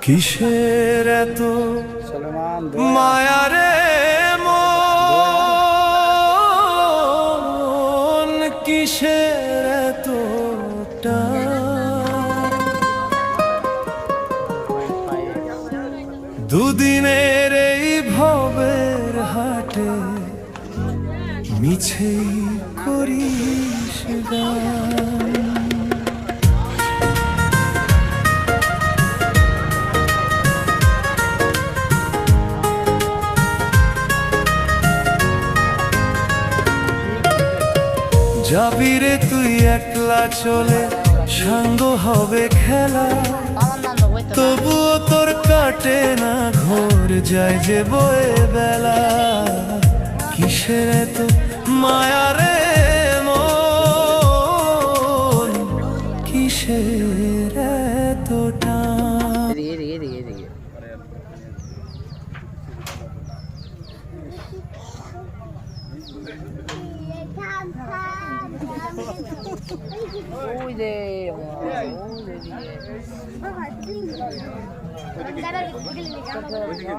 কিসের এত মায়া রে মন, কিসের এতটা দুদিনের এই ভবের হাটে মিছেই করিস গান। যাবি রে তুই একলা চলে, সাঙ্গ হবে খেলা, তবুও তোর কাটে না ঘোর যায় যে বয়ে বেলা। কিসের এত মায়া রে মন, কিসের এতটা ওই যে ওই যে